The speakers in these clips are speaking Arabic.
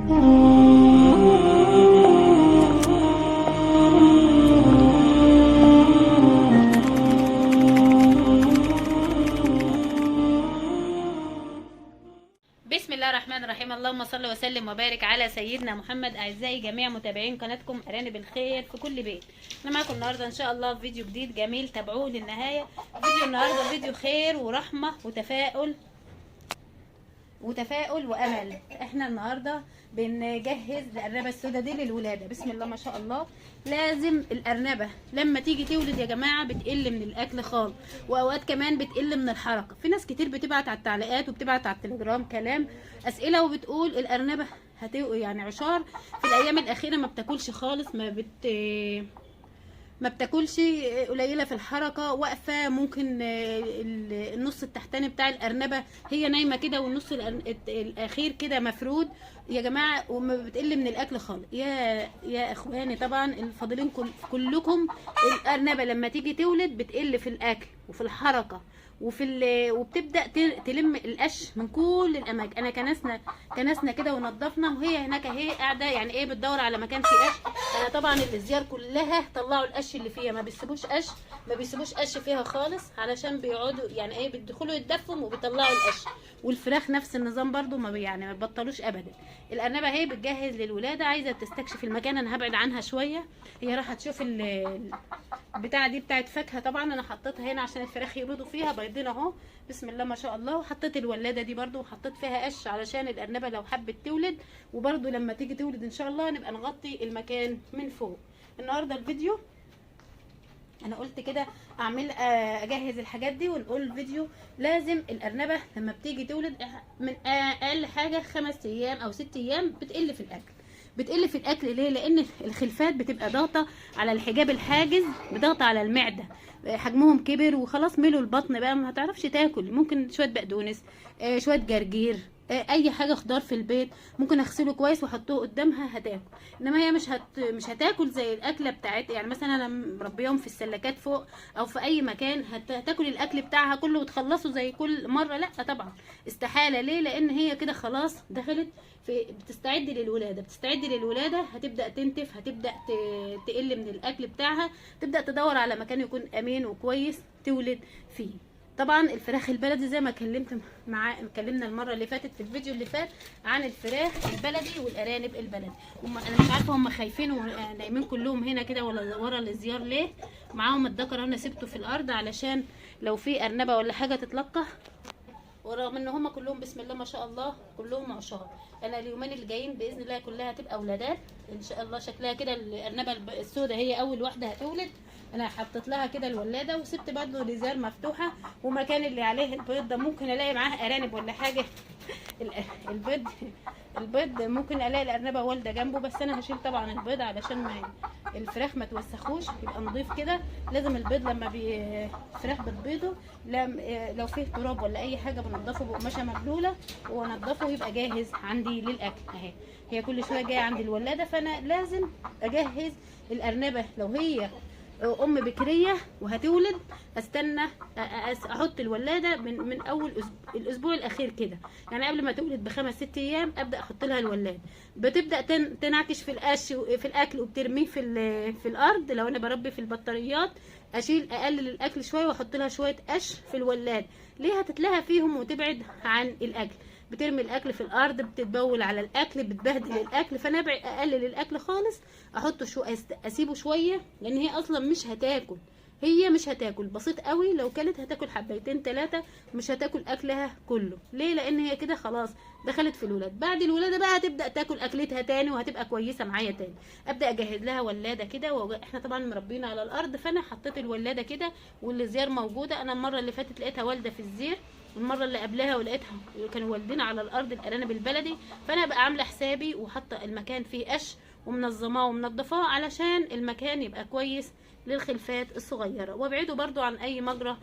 بسم الله الرحمن الرحيم. اللهم صل وسلم وبارك على سيدنا محمد. اعزائي جميع متابعين قناتكم ارانب الخير في كل بيت، انا معاكم النهارده ان شاء الله في فيديو جديد جميل، تابعوه للنهايه. فيديو النهارده فيديو خير ورحمه وتفاؤل وامل. احنا النهارده بنجهز الارنبه السوداء دي للولاده. بسم الله ما شاء الله. لازم الارنبه لما تيجي تولد يا جماعه بتقل من الاكل خالص، واوقات كمان بتقل من الحركه. في ناس كتير بتبعت على التعليقات وبتبعت على التليجرام كلام اسئله وبتقول الارنبه يعني عشار في الايام الاخيره ما بتاكلش خالص، ما بتاكلش، قليله في الحركه، واقفه. ممكن النص التحتاني بتاع الارنبه هي نايمه كده، والنص الاخير كده مفرود يا جماعه، وما بتقل من الاكل خالص. يا اخواني طبعا الفاضلين كلكم، الارنبه لما تيجي تولد بتقل في الاكل وفي الحركه وبتبدا تلم القش من كل الاماكن. انا كنسنا كده ونضفنا، وهي هناك اهي قاعده يعني ايه بتدور على مكان فيه قش. انا طبعا الازيار كلها طلعوا القش اللي فيها، ما بيسيبوش قش فيها خالص، علشان بيقعدوا يعني ايه بيدخلوا يتدفوا وبيطلعوا القش. والفراخ نفس النظام برضو، ما بيبطلوش ابدا. الارنبه اهي بتجهز للولاده، عايزه تستكشف المكان. انا هبعد عنها شويه، هي راح تشوف البتاعه دي بتاعت فاكهه. طبعا انا حطيتها هنا عشان الفراخ يبيضوا فيها بيضين اهو، بسم الله ما شاء الله. وحطيت الولاده دي برضو وحطيت فيها قش علشان الارنبه لو حبت تولد، وبرضو لما تيجي تولد ان شاء الله نبقى نغطي المكان من فوق. النهارده الفيديو انا قلت كده اجهز الحاجات دي ونقول الفيديو. لازم الارنبه لما بتيجي تولد من اقل حاجه 5 ايام او 6 ايام بتقل في الاكل. ليه؟ لان الخلفات بتبقى ضاغطه على الحجاب الحاجز، بضغطه على المعده، حجمهم كبر وخلاص ملوا البطن بقى، ما هتعرفش تاكل. ممكن شويه بقدونس، شويه جرجير، اي حاجه خضار في البيت ممكن اغسله كويس واحطه قدامها هتاكل. انما هي مش هتاكل زي الاكله بتاعت يعني مثلا انا مربيهم في السلكات فوق او في اي مكان هتاكل الاكل بتاعها كله وتخلصه زي كل مره، لا طبعا استحاله. ليه؟ لان هي كده خلاص دخلت بتستعد للولاده، هتبدا تنتف، هتبدا تقل من الاكل بتاعها، تبدا تدور على مكان يكون امين وكويس تولد فيه. طبعا الفراخ البلدي زي ما اتكلمنا المره اللي فاتت في الفيديو اللي فات عن الفراخ البلدي والارانب البلدي. انا مش عارفه هم خايفين ونايمين كلهم هنا كده ورا الازيار ليه. معاهم الذكر انا سبته في الارض علشان لو في ارنبه ولا حاجه تتلقح، ورغم ان هم كلهم بسم الله ما شاء الله كلهم عشار. انا اليومين اللي جايين باذن الله كلها هتبقى ولادات ان شاء الله. شكلها كده الارنبه السوداء هي اول واحده هتولد. انا حطيت لها كده الولاده وسبت برضه الازار مفتوحه، ومكان اللي عليه البيض ده ممكن الاقي معاه ارانب ولا حاجه. البيض ممكن الاقي الارنبه والده جنبه، بس انا هشيل طبعا البيض علشان الفراخ ما توسخوش، يبقى نضيف كده. لازم البيض لما الفراخ بتبيضه لو فيه تراب ولا اي حاجه بنضفه بقماشه مبلوله وانضفه يبقى جاهز عندي للاكل. اهي هي كل شويه جايه عندي الولاده، فانا لازم اجهز الارنبه. لو هي ام بكريه وهتولد استنى احط الولاده من اول الاسبوع الاخير كده، يعني قبل ما تولد ب5 6 ايام ابدا احط لها الولاده. بتبدا تنعكش في القش في الاكل وبترميه في الارض. لو انا بربي في البطاريات اقلل الاكل شويه واحط لها شويه قش في الولاده. ليه؟ هتتلهى فيهم وتبعد عن الاكل. بترمي الاكل في الارض، بتتبول على الاكل، بتبهدل الاكل. فانا اقلل الاكل خالص، احطه اسيبه شويه، لان هي اصلا مش هتاكل بسيط قوي. لو كلت هتاكل حبايتين 3، مش هتاكل اكلها كله. ليه؟ لان هي كده خلاص دخلت في الولاده. بعد الولاده بقى هتبدا تاكل اكلتها تاني وهتبقى كويسه معايا تاني. ابدا اجهز لها ولاده كده، واحنا طبعا مربينا على الارض، فانا حطيت الولاده كده والزيار موجوده. انا المره اللي فاتت لقيتها والده في الزير، المره اللي قبلها ولقيتها كانوا والدين على الارض الارانب البلدي. فانا بقى عامله حسابي وحاطه المكان فيه قش ومنظماه ومنضفاه علشان المكان يبقى كويس للخلفات الصغيره. وابعده برضو عن اي مجرى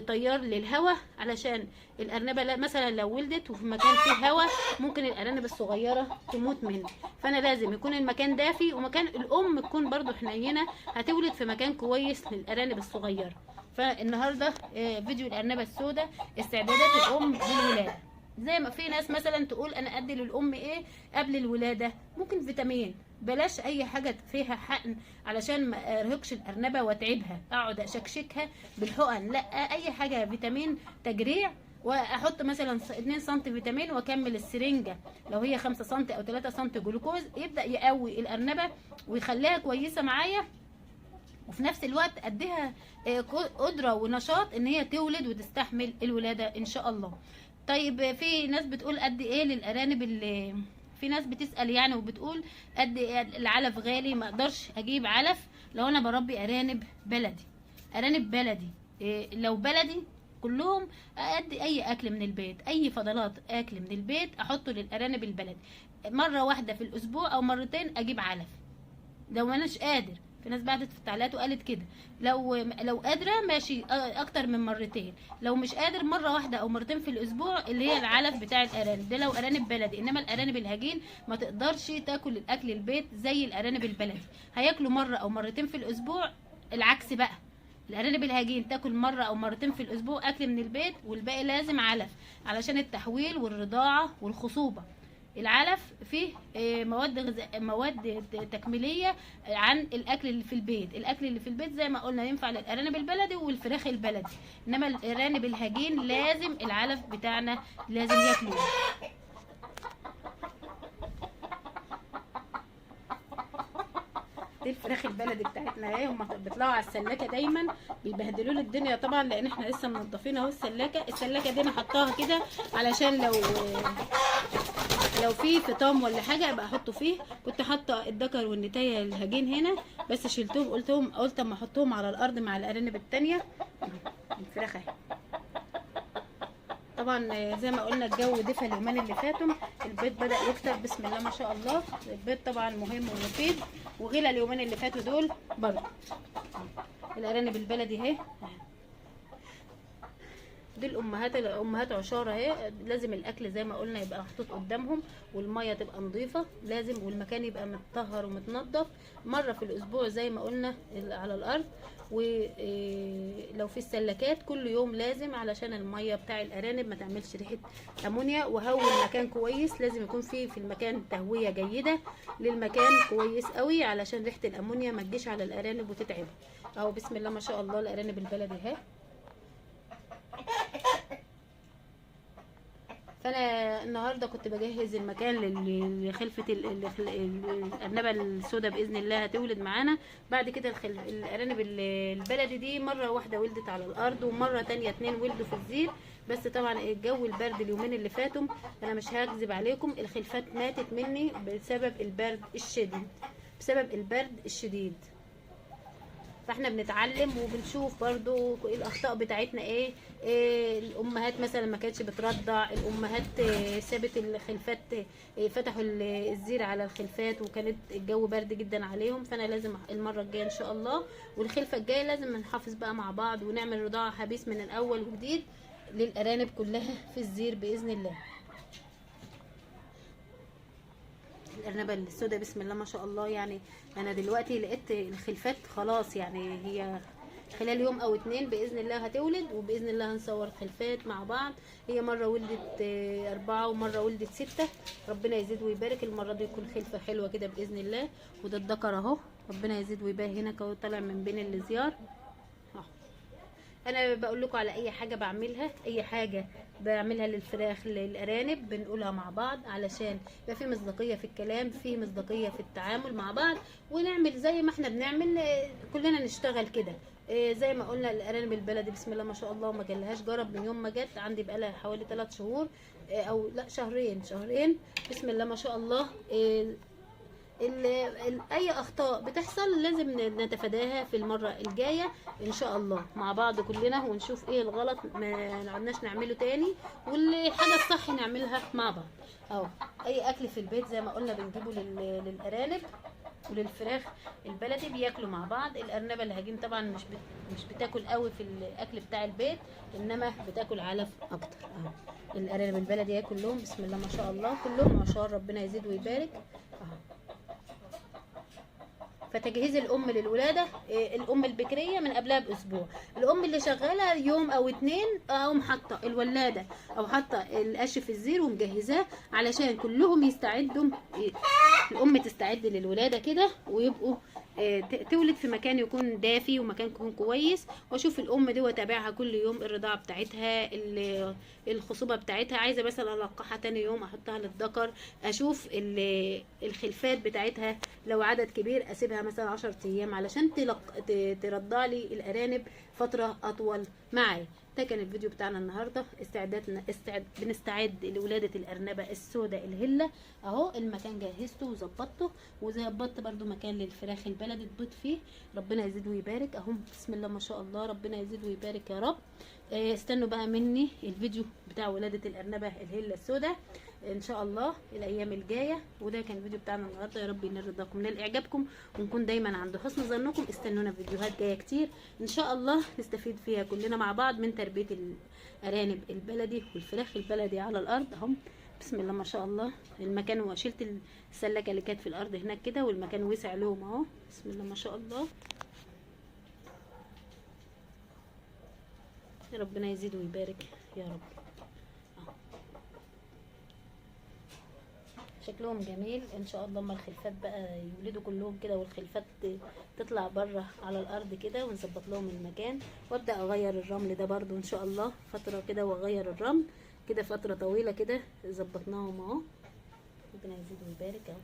طيار للهواء، علشان الارنبه مثلا لو ولدت وفي مكان فيه هواء ممكن الارانب الصغيره تموت منه. فانا لازم يكون المكان دافي، ومكان الام تكون برضو حنينه، هتولد في مكان كويس للارانب الصغيره. فالنهارده فيديو الارنبه السوداء، استعدادات الام للولاده. زي ما في ناس مثلا تقول انا ادي للام ايه قبل الولاده، ممكن فيتامين. بلاش اي حاجه فيها حقن علشان ما ارهقش الارنبه واتعبها، اقعد اشكشكها بالحقن، لا، اي حاجه فيتامين تجريع، واحط مثلا 2 سم فيتامين واكمل السرنجه لو هي 5 سم او 3 سم جلوكوز، يبدا يقوي الارنبه ويخليها كويسه معايا، وفي نفس الوقت اديها قدره ونشاط ان هي تولد وتستحمل الولاده ان شاء الله. طيب في ناس بتقول قد ايه للارانب اللي، في ناس بتسال يعني وبتقول قد ايه العلف غالي، ما اقدرش اجيب علف لو انا بربي ارانب بلدي. ارانب بلدي لو بلدي كلهم ادي اي اكل من البيت، اي فضلات اكل من البيت احطه للارانب البلدي، مره واحده في الاسبوع او مرتين اجيب علف لو ما اناش قادر. في ناس بعتت في التعليقات وقالت كده، لو قادره ماشي اكتر من مرتين، لو مش قادر مره واحده او مرتين في الاسبوع اللي هي العلف بتاع الارانب ده لو ارانب بلدي. انما الارانب الهجين ما تقدرش تاكل الاكل البيت زي الارانب البلدي، هياكلوا مره او مرتين في الاسبوع. العكس بقى، الارانب الهجين تاكل مره او مرتين في الاسبوع اكل من البيت، والباقي لازم علف علشان التحويل والرضاعه والخصوبه. العلف فيه مواد تكميليه عن الاكل اللي في البيت. الاكل اللي في البيت زي ما قلنا ينفع للارانب البلدي والفراخ البلدي، انما الارانب الهجين لازم العلف بتاعنا لازم ياكلوه. دي الفراخ البلدي بتاعتنا اهي، هم بيطلعوا على السلاكه دايما بيبهدلوا لي الدنيا طبعا، لان احنا لسه منضفين اهو السلاكه دي انا حطاها كده علشان لو في فطام ولا حاجه ابقى احطه فيه. كنت حاطه الذكر والنتايه الهجين هنا بس شلتهم، قلت اما احطهم على الارض مع الارانب التانيه. الفراخ اهي طبعا زي ما قلنا الجو دفى اليومين اللي فاتوا، البيض بدأ يكتر بسم الله ما شاء الله. البيض طبعا مهم ومفيد، وغلى اليومين اللي فاتوا دول برضه. الارانب البلدي اهي، دي الامهات عشاره اهي، لازم الاكل زي ما قلنا يبقى محطوط قدامهم، والميه تبقى نظيفه لازم، والمكان يبقى متطهر ومتنضف مره في الاسبوع زي ما قلنا على الارض. ولو في السلكات كل يوم لازم علشان الميه بتاع الارانب ما تعملش ريحه امونيا. وهوي المكان كويس، لازم يكون في المكان تهويه جيده للمكان كويس قوي علشان ريحه الامونيا ما تجيش على الارانب وتتعبها. اهو بسم الله ما شاء الله الارانب البلدي اهي. فانا النهارده كنت بجهز المكان لخلفه الارنبه السوداء باذن الله هتولد معانا بعد كده. الارانب البلدي دي مره واحده ولدت على الارض، ومره تانية 2 ولدوا في الزير. بس طبعا الجو البرد اليومين اللي فاتوا انا مش هكذب عليكم، الخلفات ماتت مني بسبب البرد الشديد. فاحنا بنتعلم وبنشوف برضو الاخطاء بتاعتنا ايه. الامهات مثلا ما كانتش بترضع، الامهات سابت الخلفات، فتحوا الزير على الخلفات وكانت الجو برد جدا عليهم. فانا لازم المره الجايه ان شاء الله والخلفه الجايه لازم نحافظ بقى مع بعض ونعمل رضاعه حبيس من الاول وجديد للارانب كلها في الزير باذن الله. الارنبه السوداء بسم الله ما شاء الله، يعني انا دلوقتي لقيت الخلفات خلاص، يعني هي خلال يوم او 2 باذن الله هتولد، وباذن الله هنصور خلفات مع بعض. هي مره ولدت 4 ومره ولدت 6، ربنا يزيد ويبارك. المره دي يكون خلفه حلوه كده باذن الله. وده الذكر اهو، ربنا يزيد ويبارك. هنا اهو طالع من بين الزيار. انا بقول لكم على اي حاجه بعملها، اي حاجه بعملها للفراخ للارانب بنقولها مع بعض علشان يبقى في مصداقيه في الكلام، في مصداقيه في التعامل مع بعض، ونعمل زي ما احنا بنعمل كلنا نشتغل كده. زي ما قلنا الارانب البلدي بسم الله ما شاء الله ما جالهاش جرب من يوم ما جت عندي، بقالها حوالي 3 شهور او لا شهرين بسم الله ما شاء الله. اي اخطاء بتحصل لازم نتفاداها في المره الجايه ان شاء الله مع بعض كلنا، ونشوف ايه الغلط ما نقعدناش نعمله تاني، والحاجه الصح نعملها مع بعض. اهو اي اكل في البيت زي ما قلنا بنجيبه للارانب وللفراخ البلدي بياكلوا مع بعض. الارنبه الهجين طبعا مش بتاكل قوي في الاكل بتاع البيت، انما بتاكل علف اكتر. اهو الارانب البلدي كلهم بسم الله ما شاء الله كلهم ما شاء الله ربنا يزيد ويبارك. اهو فتجهيز الام للولاده، الام البكريه من قبلها باسبوع. الام اللي شغاله يوم او اتنين اقوم حاطه الولاده او حاطه القش في الزير ومجهزاه علشان كلهم يستعدوا، الام تستعد للولاده كده ويبقوا تولد في مكان يكون دافي ومكان يكون كويس. واشوف الام دي واتابعها كل يوم، الرضاعه بتاعتها، الخصوبه بتاعتها، عايزه مثلا القحها تاني يوم احطها للذكر، اشوف الخلفات بتاعتها لو عدد كبير اسيبها مثلا 10 ايام علشان ترضع لي الارانب فتره اطول معايا. ده كان الفيديو بتاعنا النهارده، بنستعد لولاده الارنبه السوداء الهله. اهو المكان جهزته وظبطته، وظبطت برده مكان للفراخ البلدي تبيض فيه. ربنا يزيد ويبارك اهو، بسم الله ما شاء الله، ربنا يزيد ويبارك يا رب. استنوا بقى مني الفيديو بتاع ولاده الارنبه الهله السوداء ان شاء الله الايام الجايه. وده كان الفيديو بتاعنا النهارده، يا رب ينال رضاكم ونال اعجابكم ونكون دايما عند حسن ظنكم. استنونا في فيديوهات جايه كتير ان شاء الله نستفيد فيها كلنا مع بعض من تربيه الارانب البلدي والفراخ البلدي على الارض اهو. بسم الله ما شاء الله، المكان وشلت السلكه اللي كانت في الارض هناك كده والمكان وسع لهم اهو. بسم الله ما شاء الله، ربنا يزيد ويبارك يا رب. شكلهم جميل ان شاء الله. اما الخلفات بقى يولدوا كلهم كده والخلفات تطلع بره على الارض كده ونظبط لهم المكان، وابدا اغير الرمل ده برضو ان شاء الله فتره كده، واغير الرمل كده فتره طويله كده. ظبطناهم اهو، ربنا يزيد ويبارك اهو.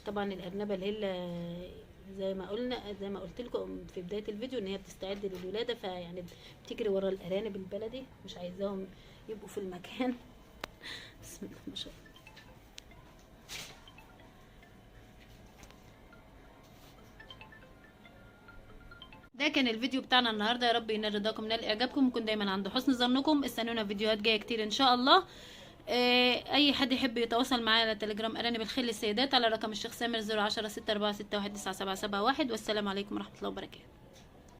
طبعا الارنبه الهله زي ما قلت لكم في بدايه الفيديو ان هي بتستعد للولاده، فيعني بتجري ورا الارانب البلدي، مش عايزاهم يبقوا في المكان. بسم الله ما شاء الله. ده كان الفيديو بتاعنا النهارده، يا رب ينال رضاكم ونال اعجابكم ونكون دايما عند حسن ظنكم. استنونا في فيديوهات جايه كتير ان شاء الله. اي حد يحب يتواصل معايا على تليجرام ارانب الخيل للسيدات على رقم الشيخ سامر 010 646 19771. والسلام عليكم ورحمه الله وبركاته.